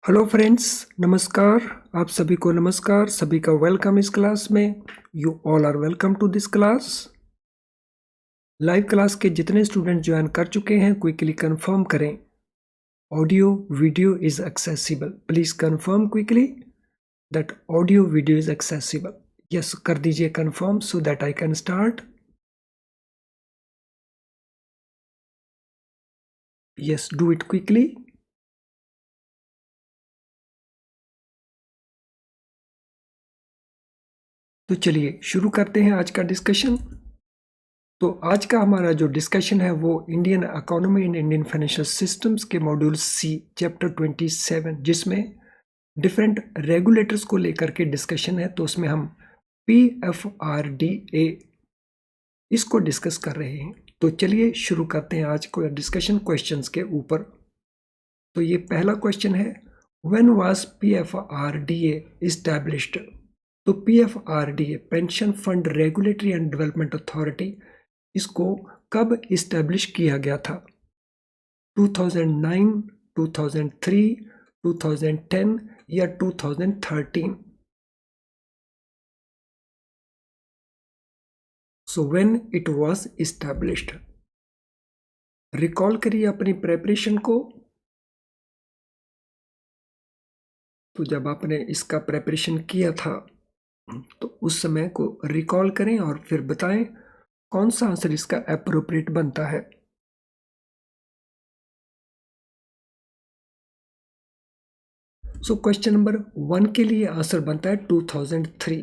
Hello friends, नमस्कार। आप सभी को नमस्कार, सभी का वेलकम इस क्लास में। You all are welcome to this class. Live class के जितने स्टूडेंट ज्वाइन कर चुके हैं क्विकली कंफर्म करें audio video is accessible. Please confirm quickly that audio video is accessible. Yes कर दीजिए confirm so that I can start. Yes, do it quickly. तो चलिए शुरू करते हैं आज का डिस्कशन। तो आज का हमारा जो डिस्कशन है वो Indian economy and Indian financial systems के मॉड्यूल सी चैप्टर 27, जिसमें डिफरेंट रेगुलेटर्स को लेकर के डिस्कशन है। तो उसमें हम PFRDA इसको डिस्कस कर रहे हैं। तो चलिए शुरू करते हैं आज को डिस्कशन क्वेश्चंस के ऊपर। तो ये पहला क्वेश्चन है, व्हेन वाज PFRDA एस्टैब्लिश्ड? तो PFRDA pension fund regulatory and development authority, इसको कब इस्टेब्लिश किया गया था? 2009, 2003, 2010 या 2013? So when it was established, recall करिए अपनी प्रेपरेशन को। तो जब आपने इसका प्रेपरेशन किया था तो उस समय को रिकॉल करें और फिर बताएं कौन सा आंसर इसका एप्रोप्रिएट बनता है। सो क्वेश्चन नंबर 1 के लिए आंसर बनता है 2003।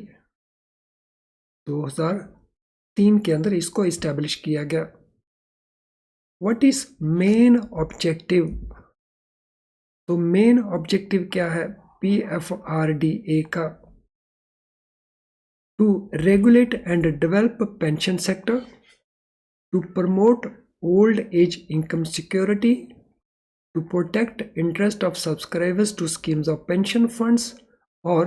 2003 के अंदर इसको इस्टेब्लिश किया गया। What is main objective? तो मेन ऑब्जेक्टिव क्या है PFRDA का? To regulate and develop pension sector, to promote old age income security, to protect interest of subscribers to schemes of pension funds, or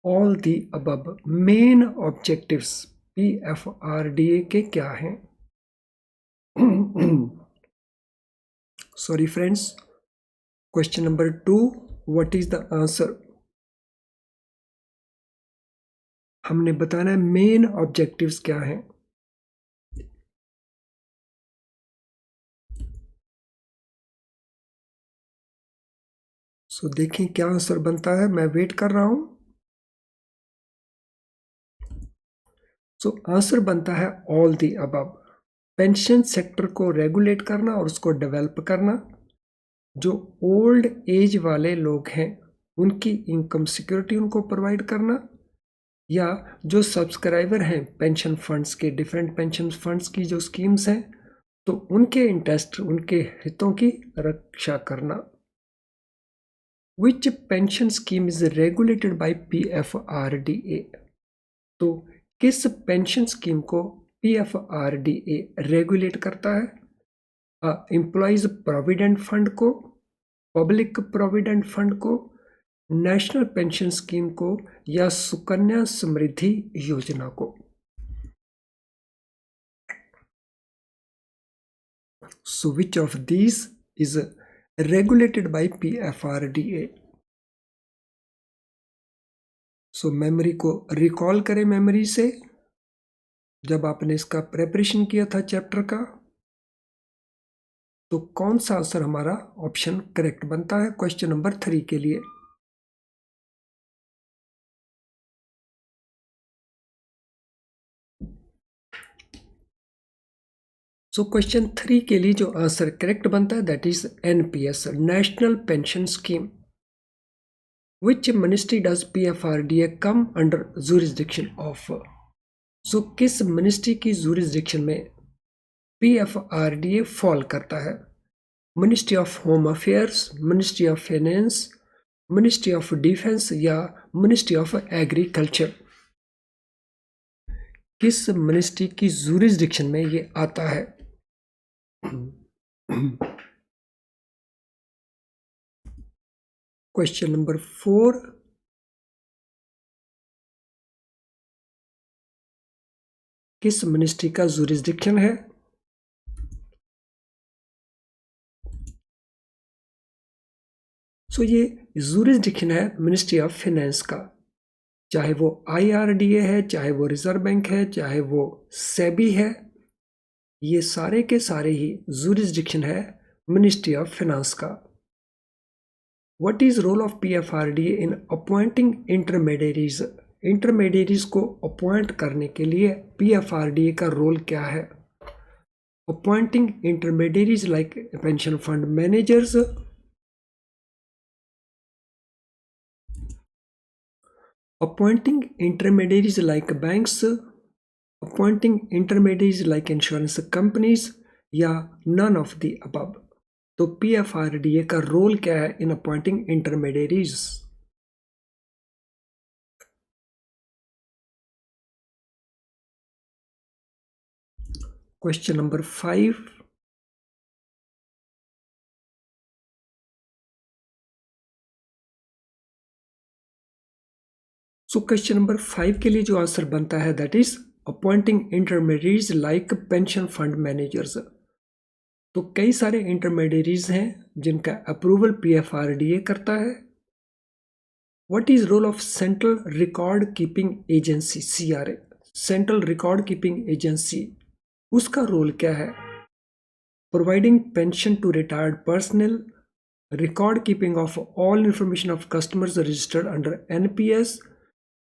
all the above? main objectives PFRDA के क्या हैं? sorry friends, question number 2, what is the answer? हमने बताना है main objectives क्या हैं। सो देखें क्या आंसर बनता है, मैं वेट कर रहा हूं। सो आंसर बनता है all the above. Pension sector को रेगुलेट करना और उसको डेवलप करना, जो ओल्ड एज वाले लोग हैं उनकी इनकम सिक्योरिटी उनको प्रोवाइड करना, या जो सब्सक्राइबर हैं पेंशन फंड्स के, डिफरेंट पेंशन फंड्स की जो स्कीम्स हैं, तो उनके इंटरेस्ट, उनके हितों की रक्षा करना। Which pension scheme is regulated by PFRDA? तो किस पेंशन स्कीम को PFRDA रेगुलेट करता है? एम्प्लॉयज प्रोविडेंट फंड को, पब्लिक प्रोविडेंट फंड को, नेशनल पेंशन स्कीम को, या सुकन्या समृद्धि योजना को? So which of these is regulated by PFRDA? So memory को रिकॉल करें, मेमोरी से जब आपने इसका प्रेपरेशन किया था चैप्टर का, तो कौन सा आंसर हमारा ऑप्शन करेक्ट बनता है क्वेश्चन नंबर 3 के लिए? सो क्वेश्चन 3 के लिए जो आंसर करेक्ट बनता है that is NPS, national pension scheme. Which ministry does PFRDA come under jurisdiction of? So किस मिनिस्ट्री की जुरिस्डिक्शन में PFRDA फॉल करता है? Ministry of home affairs, ministry of finance, ministry of defence, या ministry of agriculture? किस ministry की jurisdiction में ये आता है? क्वेश्चन नंबर 4, किस मिनिस्ट्री का जुरिस्डिक्शन है? सो ये जुरिसडिक्शन है मिनिस्ट्री ऑफ फाइनेंस का, चाहे वो IRDA है, चाहे वो रिजर्व बैंक है, चाहे वो सेबी है, ये सारे के सारे ही जुरिसडिक्शन है मिनिस्ट्री ऑफ फाइनेंस का। What is role of PFRDA in appointing intermediaries? Intermediaries को अपॉइंट करने के लिए PFRDA का रोल क्या है? Appointing intermediaries like pension fund managers, appointing intermediaries like banks, appointing intermediaries like insurance companies, या none of the above। तो PFRDA का रोल क्या है in appointing intermediaries? Question number 5, so question number 5 के लिए जो आंसर बनता है that is appointing intermediaries like pension fund managers. तो कई सारे इंटरमीडियरीज हैं जिनका अप्रूवल PFRDA करता है। What is role of central record keeping agency CRA? Central record keeping agency, उसका रोल क्या है? Providing pension to retired personnel, record keeping of all information of customers registered under NPS,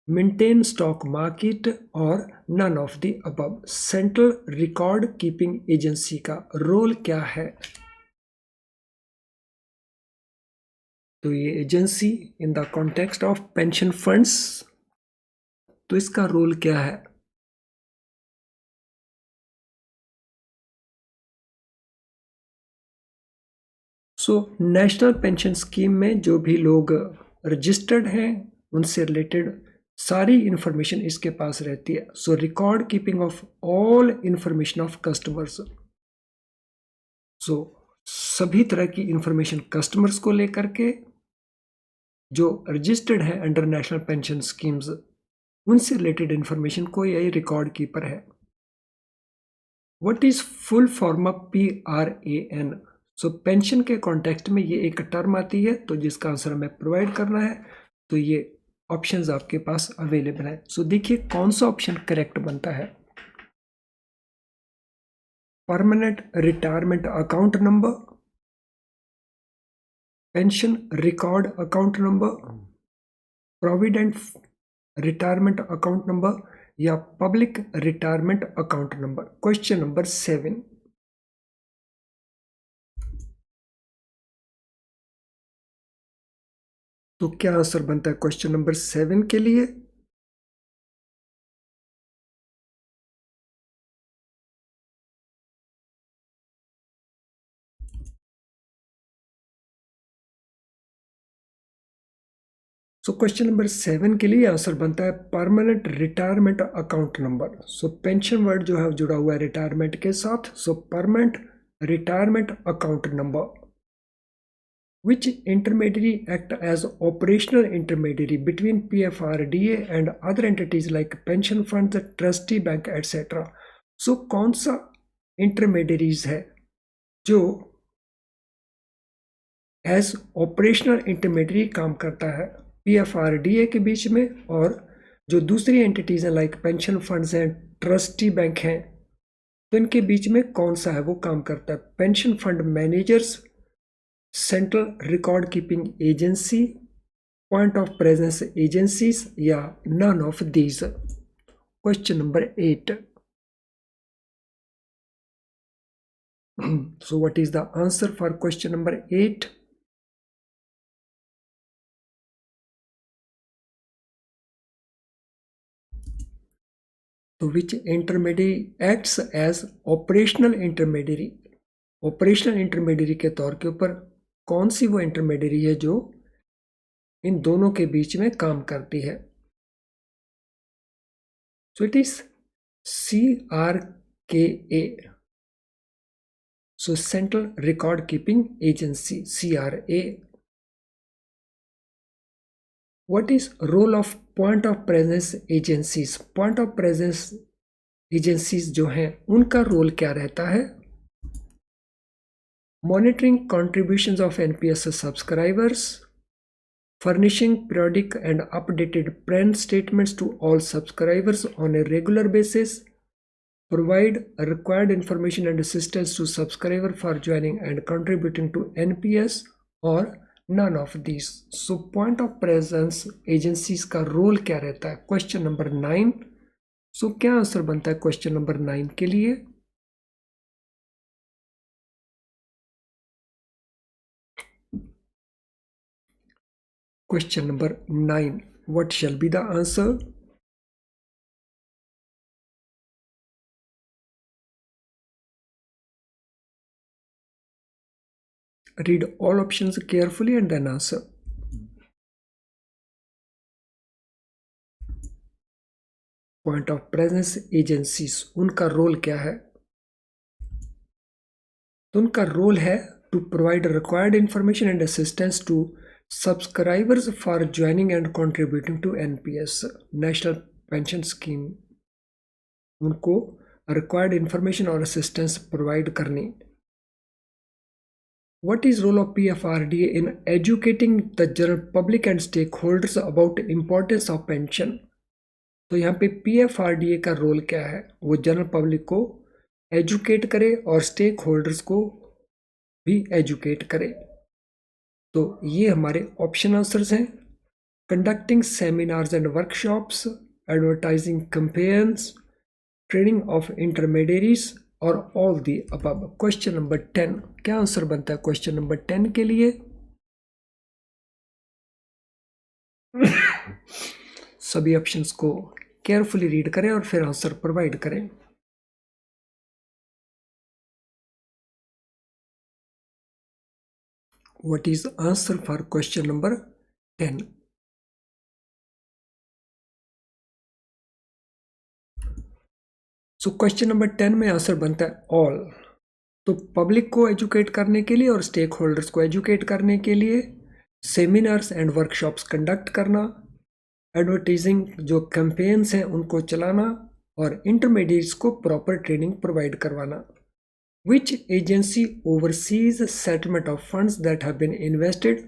maintain stock market, और none of the above. Central record keeping agency का role क्या है? तो ये एजेंसी in the context of pension funds, तो इसका role क्या है? नेशनल पेंशन स्कीम में जो भी लोग रजिस्टर्ड हैं उनसे रिलेटेड सारी इंफॉर्मेशन इसके पास रहती है। Record keeping of all information of customers, सभी तरह की इंफॉर्मेशन कस्टमर्स को लेकर के जो रजिस्टर्ड है अंडर नेशनल पेंशन स्कीम्स, उनसे रिलेटेड इंफॉर्मेशन को यही रिकॉर्ड कीपर है। What is full form of PRAN? Pension के कॉन्टेक्स्ट में ये एक टर्म आती है, तो जिसका आंसर हमें प्रोवाइड करना है। तो ये ऑप्शंस आपके पास अवेलेबल है। देखिए कौन सा ऑप्शन करेक्ट बनता है। Permanent retirement account number, pension record account number, provident retirement account number, या public retirement account number. Question number 7, तो क्या आंसर बनता है क्वेश्चन नंबर 7 के लिए? क्वेश्चन नंबर 7 के लिए आंसर बनता है permanent retirement account number. Pension word जो है जुड़ा हुआ है रिटायरमेंट के साथ। Permanent retirement account number. Which intermediary act as operational intermediary between PFRDA and other entities like pension funds, trustee bank, etc. कौन सा इंटरमीडियरीज है जो एज ऑपरेशनल इंटरमीडियरी काम करता है PFRDA के बीच में, और जो दूसरी एंटिटीज हैं लाइक पेंशन फंड्स हैं, ट्रस्टी बैंक हैं, तो इनके बीच में कौन सा है वो काम करता है? Pension fund managers, central record keeping agency, point of presence agencies, या none of these. Question number 8, so what is the answer for question number 8? तो which intermediary acts as operational intermediary? Operational intermediary के तौर के ऊपर कौन सी वो intermediary है जो इन दोनों के बीच में काम करती है? So it is CRKA, so central record keeping agency CRA। What is role of point of presence agencies? Point of presence agencies जो हैं उनका रोल क्या रहता है? Monitoring contributions of NPS subscribers, furnishing periodic and updated plan statements to all subscribers on a regular basis, provide required information and assistance to subscriber for joining and contributing to NPS, or none of these. So point of presence agencies का role क्या रहता है? Question number 9. सो क्या answer बनता है question number 9 के लिए? Question number 9. What shall be the answer? Read all options carefully and then answer. Point of presence agencies, उनका रोल क्या है? तो उनका रोल है to provide required information and assistance to subscribers for joining and contributing to NPS, National Pension Scheme. उनको required information और assistance provide करनी. What is role of PFRDA in educating the general public and stakeholders about importance of pension? तो यहाँ पे PFRDA का role क्या है? वो जनरल पब्लिक को एजुकेट करे और स्टेक होल्डर्स को भी एजुकेट करे. तो ये हमारे ऑप्शन आंसर्स हैं. Conducting seminars and workshops, advertising campaigns, training of intermediaries और all the above. Question number 10. क्या आंसर बनता है क्वेश्चन नंबर 10 के लिए? सभी ऑप्शंस को केयरफुली रीड करें और फिर आंसर प्रोवाइड करें. What is the answer for question number 10? So question number 10 में आंसर बनता है ऑल. तो पब्लिक को एजुकेट करने के लिए और स्टेक होल्डर्स को एजुकेट करने के लिए सेमिनार्स एंड वर्कशॉप्स कंडक्ट करना, एडवर्टाइजिंग जो कैंपेन्स हैं उनको चलाना और इंटरमीडिएट्स को प्रॉपर ट्रेनिंग प्रोवाइड करवाना. Which agency oversees settlement of funds that have been invested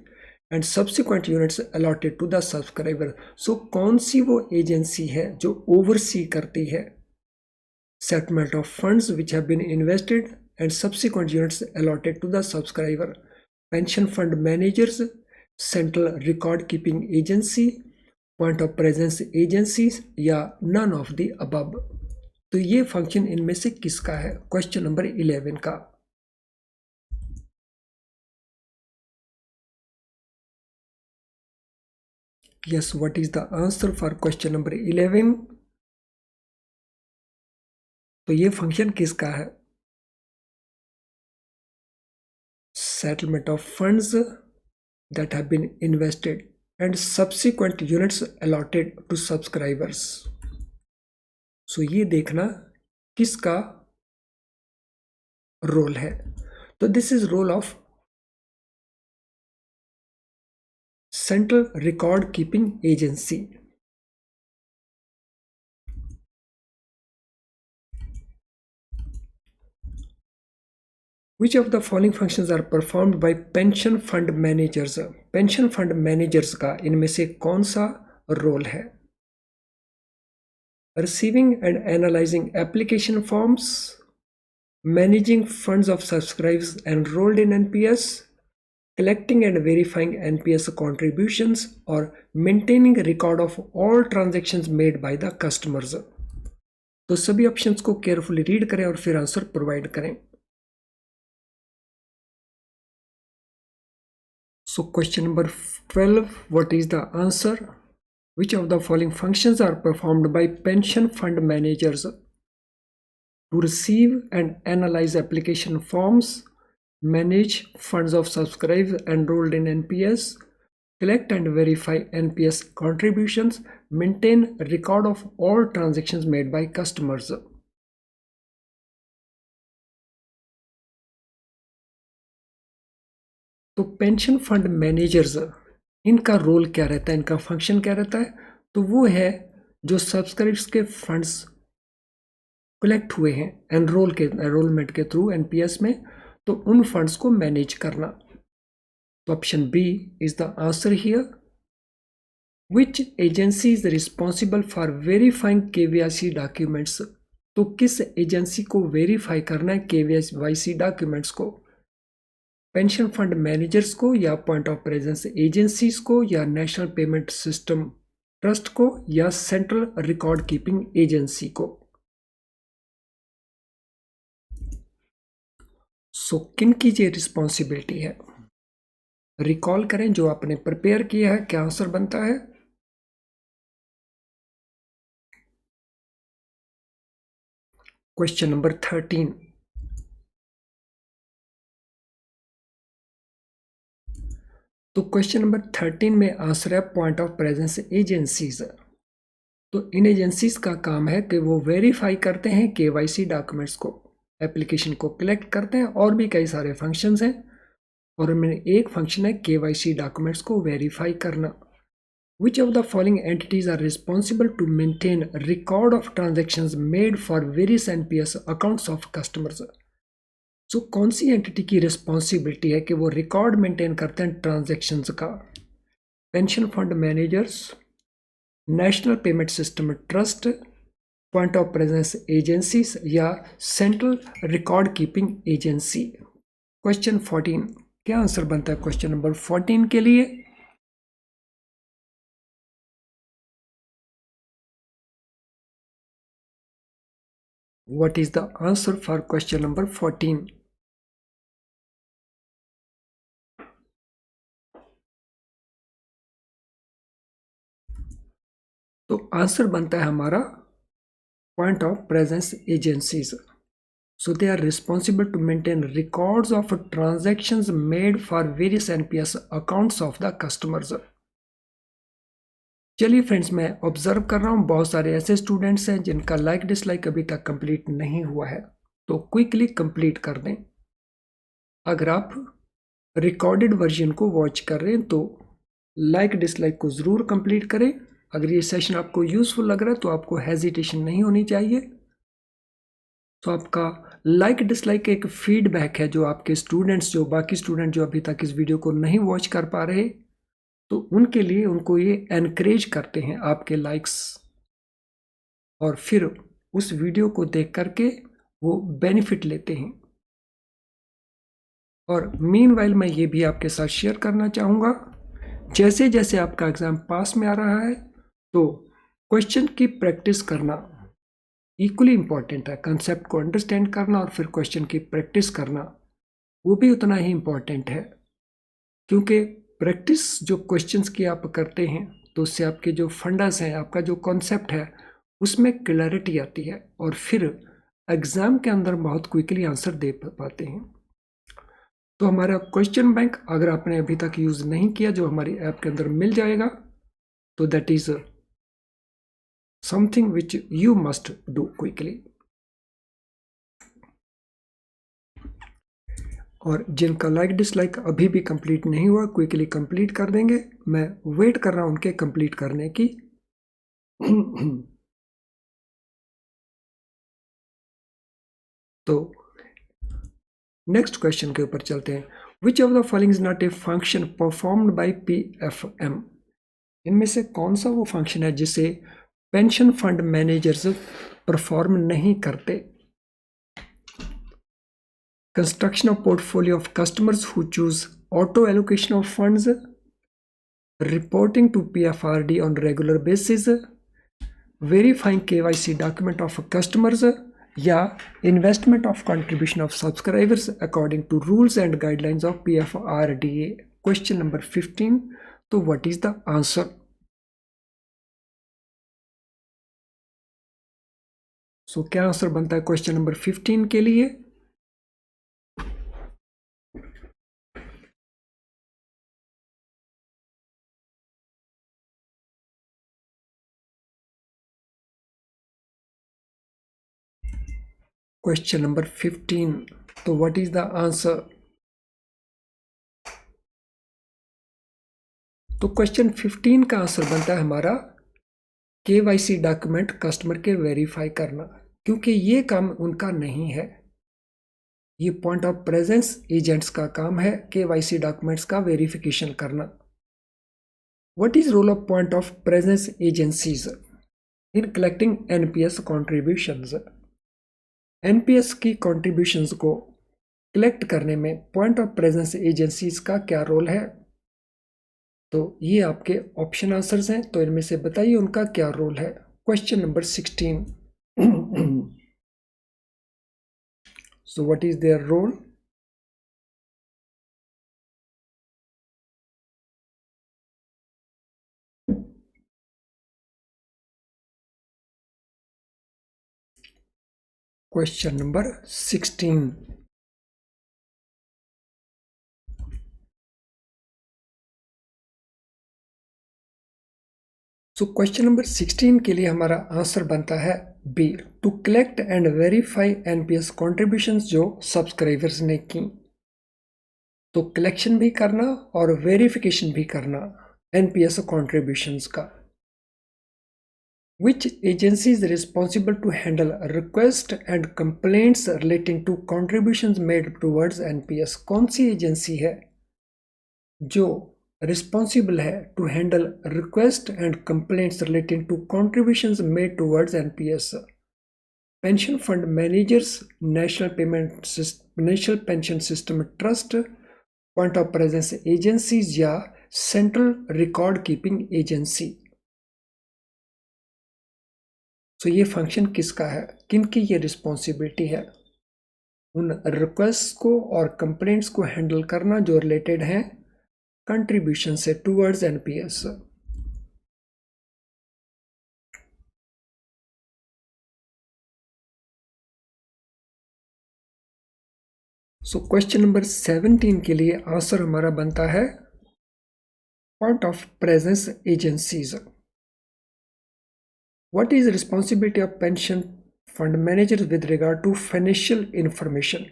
and subsequent units allotted to the subscriber? So कौन सी वो एजेंसी है जो ओवरसी करती है settlement of funds which have been invested and subsequent units allotted to the subscriber? Pension fund managers, central record keeping agency, point of presence agencies या none of the above. तो ये function इनमें से किसका है? Question number 11 का. Yes, what is the answer for question number 11? तो ये फंक्शन किसका है? Settlement of funds that have been invested and subsequent units allotted to subscribers. So ये देखना किसका रोल है. तो this is role of central record keeping agency. Which of the following functions are performed by pension fund managers? Pension fund managers का इनमें से कौन सा रोल है? Receiving and analyzing application forms, managing funds of subscribers enrolled in NPS, collecting and verifying NPS contributions, or maintaining a record of all transactions made by the customers. तो सभी options को carefully read करें और फिर answer provide करें. So question number 12, what is the answer? Which of the following functions are performed by pension fund managers? To receive and analyze application forms, manage funds of subscribers enrolled in NPS, collect and verify NPS contributions, maintain record of all transactions made by customers. तो pension fund managers, इनका role क्या रहता है, इनका function क्या रहता है? तो वो है जो सब्सक्राइबर्स के फंड्स कलेक्ट हुए हैं एनरोलमेंट के थ्रू एनपीएस में, तो उन फंड्स को मैनेज करना. तो option B is the answer here. Which agency is responsible for verifying KYC documents. तो किस एजेंसी को वेरीफाई करना है केवाईसी डॉक्यूमेंट्स को? पेंशन फंड मैनेजर्स को, या पॉइंट ऑफ प्रेजेंस एजेंसीज को, या नेशनल पेमेंट सिस्टम ट्रस्ट को, या सेंट्रल रिकॉर्ड कीपिंग एजेंसी को? सो किन की ये रिस्पॉन्सिबिलिटी है? रिकॉल करें जो आपने प्रिपेयर किया है, क्या आंसर बनता है? Question number 13। तो क्वेश्चन नंबर 13 में आंसर है पॉइंट ऑफ प्रेजेंस एजेंसीज। तो इन एजेंसीज का काम है कि वो वेरीफाई करते हैं केवाईसी डॉक्यूमेंट्स को, एप्लीकेशन को कलेक्ट करते हैं, और भी कई सारे फंक्शंस हैं, और उनमें एक फंक्शन है केवाईसी डॉक्यूमेंट्स को वेरीफाई करना। Which of the following entities are responsible to maintain record of transactions made for various NPS accounts of customers? So कौन सी एंटिटी की रिस्पॉन्सिबिलिटी है कि वो रिकॉर्ड मेंटेन करते हैं ट्रांजैक्शंस का? Pension fund managers, national payment system trust, point of presence agencies, या central record keeping agency? Question 14, क्या आंसर बनता है क्वेश्चन नंबर 14 के लिए? What is the answer for question number 14? तो आंसर बनता है हमारा point of presence agencies. So they are responsible to maintain records of transactions made for various NPS accounts of the customers. चलिए friends, मैं observe कर रहा हूँ बहुत सारे ऐसे स्टूडेंट्स हैं जिनका लाइक डिसलाइक अभी तक कंप्लीट नहीं हुआ है, तो क्विकली कंप्लीट कर दें। अगर आप रिकॉर्डेड वर्जन को वॉच कर रहे हैं तो लाइक डिसलाइक को ज़रूर कंप्लीट करें। अगर ये सेशन आपको यूज़फुल लग रहा है तो आपको हेजिटेशन नहीं होनी चाहिए। तो आपका लाइक डिसलाइक एक फीडबैक है जो आपके स्टूडेंट्स, जो बाकी स्टूडेंट जो अभी तक इस वीडियो को नहीं वॉच कर पा रहे, तो उनके लिए उनको ये एनकरेज करते हैं आपके लाइक्स, और फिर उस वीडियो को देख करके वो बेनिफिट लेते हैं। और मीनवाइल मैं ये भी आपके साथ शेयर करना चाहूँगा, जैसे जैसे आपका एग्ज़ाम पास में आ रहा है तो क्वेश्चन की प्रैक्टिस करना इक्वली इम्पॉर्टेंट है। कंसेप्ट को अंडरस्टैंड करना और फिर क्वेश्चन की प्रैक्टिस करना वो भी उतना ही इम्पॉर्टेंट है, क्योंकि प्रैक्टिस जो क्वेश्चंस की आप करते हैं तो उससे आपके जो फंडास हैं, आपका जो कॉन्सेप्ट है उसमें क्लैरिटी आती है, और फिर एग्ज़ाम के अंदर बहुत क्विकली आंसर दे पाते हैं। तो हमारा क्वेश्चन बैंक अगर आपने अभी तक यूज़ नहीं किया, जो हमारी ऐप के अंदर मिल जाएगा, तो that is something which you must do quickly. और जिनका लाइक डिसलाइक अभी भी कंप्लीट नहीं हुआ, क्विकली कंप्लीट कर देंगे। मैं वेट कर रहा हूं उनके कंप्लीट करने की। तो नेक्स्ट क्वेश्चन के ऊपर चलते हैं। विच of the following is not a function performed by PFM? इनमें से कौन सा वो फंक्शन है जिसे पेंशन फंड मैनेजर्स परफॉर्म नहीं करते? Construction of portfolio of customers who choose auto allocation of funds, reporting to PFRD on regular basis, verifying KYC document of customers, या investment of contribution of subscribers according to rules and guidelines of PFRDA? Question number 15. तो what is the answer? So क्या answer बनता है question number 15 के लिए? Question number 15, तो what is the answer? तो question 15 का आंसर बनता है हमारा KYC डॉक्यूमेंट कस्टमर के वेरीफाई करना, क्योंकि ये काम उनका नहीं है, ये पॉइंट ऑफ प्रेजेंस एजेंट्स का काम है KYC डॉक्यूमेंट्स का वेरिफिकेशन करना। What is role of point of presence agencies in collecting NPS contributions? NPS की contributions को कलेक्ट करने में पॉइंट ऑफ प्रेजेंस एजेंसीज का क्या रोल है? तो ये आपके ऑप्शन आंसर्स हैं, तो इनमें से बताइए उनका क्या रोल है। Question number 16। So what is their role? Question number 16। So question number 16 के लिए हमारा आंसर बनता है B, to collect and verify NPS contributions जो सब्सक्राइबर्स ने की। तो कलेक्शन भी करना और वेरिफिकेशन भी करना एनपीएस कॉन्ट्रीब्यूशंस का। Which agency is responsible to handle requests and complaints relating to contributions made towards NPS? कौन सी एजेंसी है जो रिस्पॉन्सिबल है to handle request and complaints relating to contributions made towards NPS? Pension fund managers, national pension system trust, point of presence agencies या central record keeping agency? तो ये function किसका है, किनकी ये रिस्पॉन्सिबिलिटी है? उन रिक्वेस्ट को और कंप्लेंट्स को हैंडल करना जो रिलेटेड हैं कंट्रीब्यूशन से towards NPS. So question number 17 के लिए आंसर हमारा बनता है point of presence agencies. What is responsibility of pension fund manager with regard to financial information?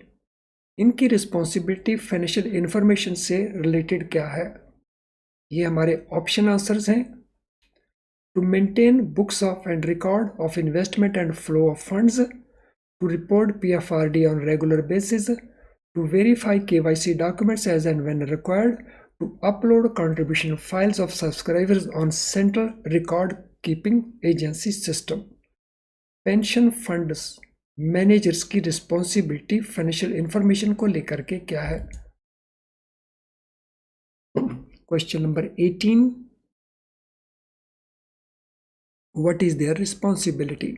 इनकी रिस्पॉन्सिबिलिटी फाइनेंशियल इंफॉर्मेशन से रिलेटेड क्या है? ये हमारे ऑप्शन आंसर्स हैं। To maintain books of and record of investment and flow of funds, to report PFRD on regular basis, to verify KYC documents as and when required, to upload contribution files of subscribers on central record keeping agency system। Pension funds managers की responsibility financial information को लेकर के क्या है? Question number 18, what is their responsibility?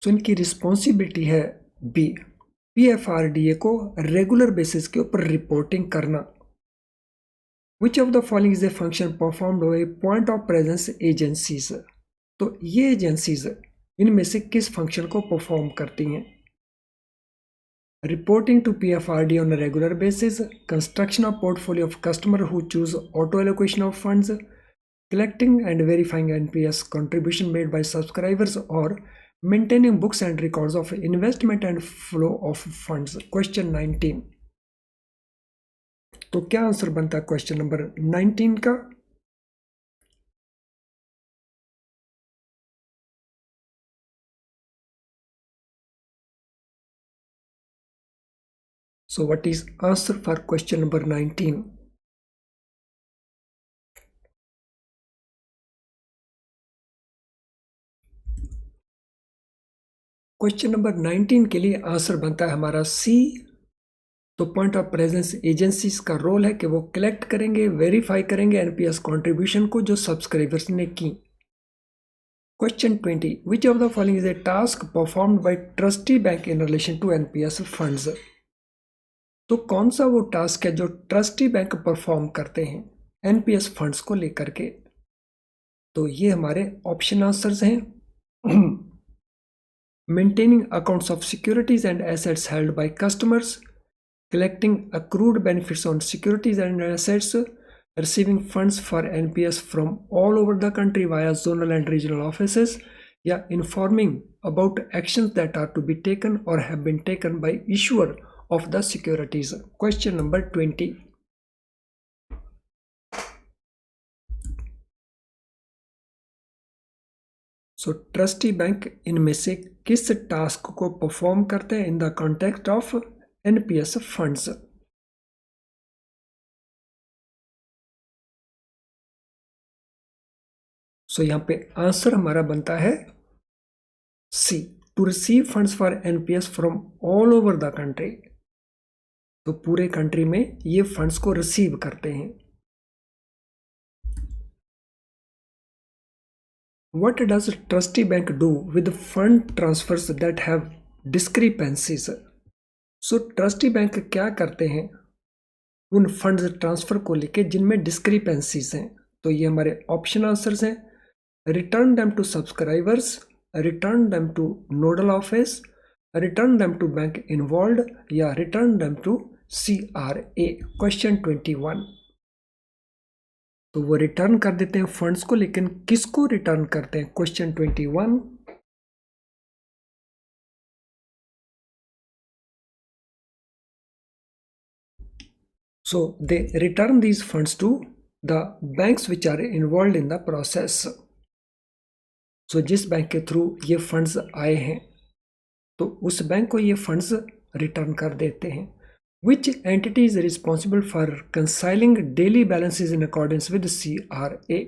तो इनकी responsibility है B, PFRDA को रेगुलर बेसिस के ऊपर रिपोर्टिंग करना। विच of the following is a function performed by point of presence agencies? तो ये एजेंसीज इनमें से किस फंक्शन को परफॉर्म करती हैं? Reporting to PFRD on a regular basis, construction of portfolio of customer who choose auto allocation of funds, collecting and verifying NPS contribution made by subscribers, or maintaining books and records of investment and flow of funds। Question 19। तो क्या answer बनता है question number 19 का? So what is answer for question number 19? Question number 19 के लिए answer बनता है हमारा सी। तो पॉइंट ऑफ प्रेजेंस एजेंसीज का रोल है कि वो कलेक्ट करेंगे, वेरीफाई करेंगे एनपीएस कंट्रीब्यूशन को जो सब्सक्राइबर्स ने की। Question 20, which of the following is a task performed by trustee bank in relation to NPS funds? तो कौन सा वो टास्क है जो ट्रस्टी बैंक परफॉर्म करते हैं एनपीएस फंड्स को लेकर के? तो ये हमारे ऑप्शन आंसर्स हैं। Maintaining accounts of securities and assets held by customers, collecting accrued benefits on securities and assets, receiving funds for NPS from all over the country via zonal and regional offices, या informing about actions that are to be taken or have been taken by issuer of the securities। Question number 20। So trustee bank इनमें से किस task को perform करते हैं in the context of NPS funds. So यहां पे answer हमारा बनता है C, to receive funds for NPS from all over the country. तो पूरे कंट्री में ये फंड्स को रिसीव करते हैं। What does trustee bank do with fund transfers that have discrepancies. So trustee bank क्या करते हैं उन फंड्स ट्रांसफर को लेके जिनमें डिस्क्रिपेंसीज हैं। तो ये हमारे ऑप्शन आंसर्स हैं, return them to subscribers, return them to nodal office, return them to bank involve, या return them to CRA। Question 21। तो वो रिटर्न कर देते हैं फंड्स को, लेकिन किसको रिटर्न करते हैं? Question 21। So they return these funds to the banks which are involved in the process. So जिस बैंक के थ्रू ये फंड्स आए हैं तो उस बैंक को ये फंड्स रिटर्न कर देते हैं। Which entity is responsible for reconciling daily balances in accordance with CRA?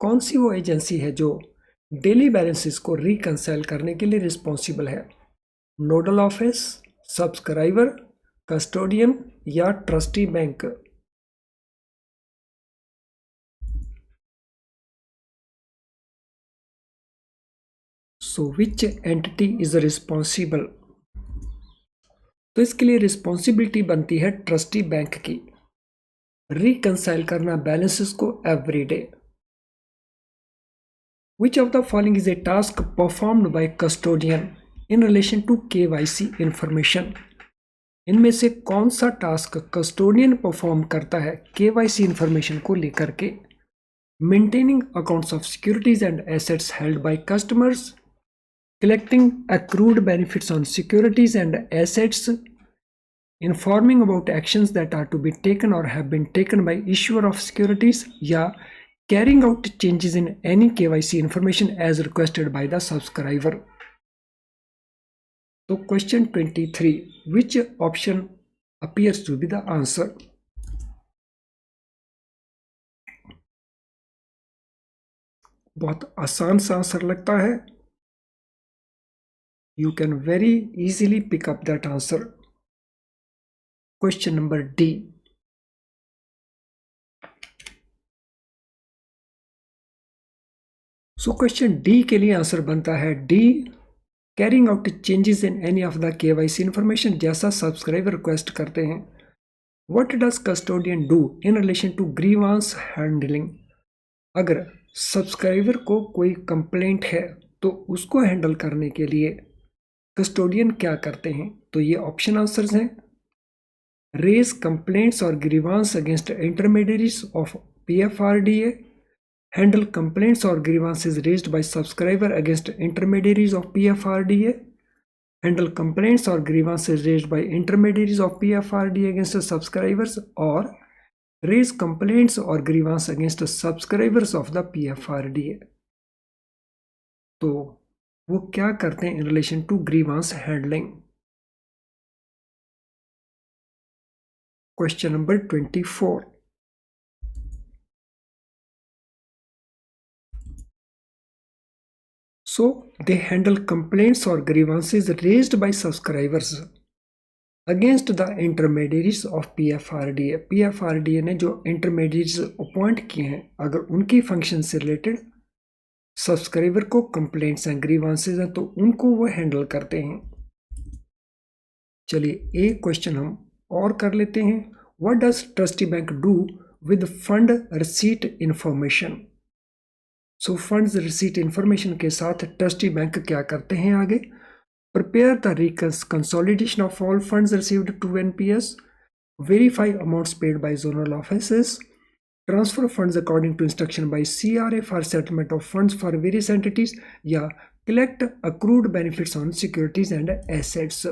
कौन सी वो एजेंसी है जो डेली बैलेंसेस को रिकंसाइल करने के लिए रिस्पॉन्सिबल है? नोडल ऑफिस, सब्सक्राइबर, कस्टोडियन या trustee bank? So which entity is responsible? तो इसके लिए रिस्पॉन्सिबिलिटी बनती है ट्रस्टी बैंक की, रिकंसाइल करना बैलेंसेस को every day. Which of the following is a task performed by custodian in relation to KYC information? इनमें से कौन सा टास्क कस्टोडियन परफॉर्म करता है KYC इंफॉर्मेशन को लेकर के? Maintaining accounts of securities and assets held by customers, collecting accrued benefits on securities and assets, informing about actions that are to be taken or have been taken by issuer of securities, या carrying out changes in any KYC information as requested by the subscriber. तो question 23, which option appears to be the answer? बहुत आसान सा answer लगता है। You can very easily pick up that answer. Question number D. So question D के लिए answer बनता है D, carrying out changes in any of the KYC information जैसा सब्सक्राइबर रिक्वेस्ट करते हैं। What does custodian do in relation to grievance handling? अगर subscriber को कोई कंप्लेंट है तो उसको हैंडल करने के लिए कस्टोडियन क्या करते हैं? तो ये ऑप्शन आंसर्स हैं, रेज कंप्लेंट्स और grievance against intermediaries of PFRDA, handle complaints और grievances raised by subscriber against intermediaries of PFRDA, handle complaints और grievances raised by intermediaries of PFRDA against subscribers, और रेज कंप्लेंट्स और grievance against subscribers of the PFRDA। तो वो क्या करते हैं in relation to grievance handling? Question number 24। So they handle complaints or grievances raised by subscribers against the intermediaries of PFRDA. PFRDA ने जो intermediates appoint किए हैं, अगर उनकी फंक्शन से रिलेटेड सब्सक्राइबर को कंप्लेंट्स हैं, ग्रीवांसेस हैं, तो उनको वो हैंडल करते हैं। चलिए एक क्वेश्चन हम और कर लेते हैं। What does trustee bank do with fund receipt information? So funds receipt information के साथ ट्रस्टी बैंक क्या करते हैं आगे? Prepare the consolidation of all funds received to NPS, verify amounts paid by zonal offices, transfer funds according to instruction by CRA for settlement of funds for various entities, या collect accrued benefits on securities and assets.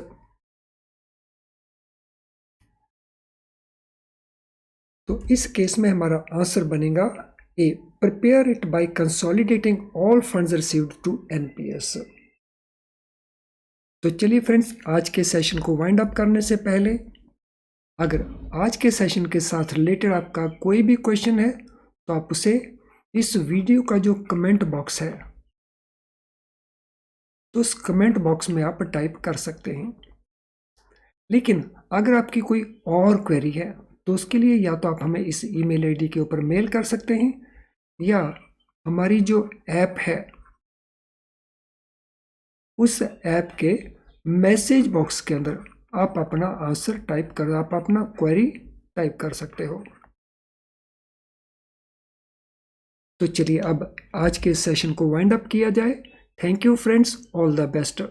तो इस case में हमारा answer बनेगा ए, prepare it by consolidating all funds received to NPS। तो चलिए friends, आज के सेशन को वाइंड अप करने से पहले अगर आज के सेशन के साथ रिलेटेड आपका कोई भी क्वेश्चन है तो आप उसे इस वीडियो का जो कमेंट बॉक्स है तो उस कमेंट बॉक्स में आप टाइप कर सकते हैं। लेकिन अगर आपकी कोई और क्वेरी है तो उसके लिए या तो आप हमें इस ईमेल आईडी के ऊपर मेल कर सकते हैं या हमारी जो ऐप है उस ऐप के मैसेज बॉक्स के अंदर आप अपना आंसर आप अपना क्वेरी टाइप कर सकते हो। तो चलिए अब आज के सेशन को वाइंड अप किया जाए। Thank you friends, all the best.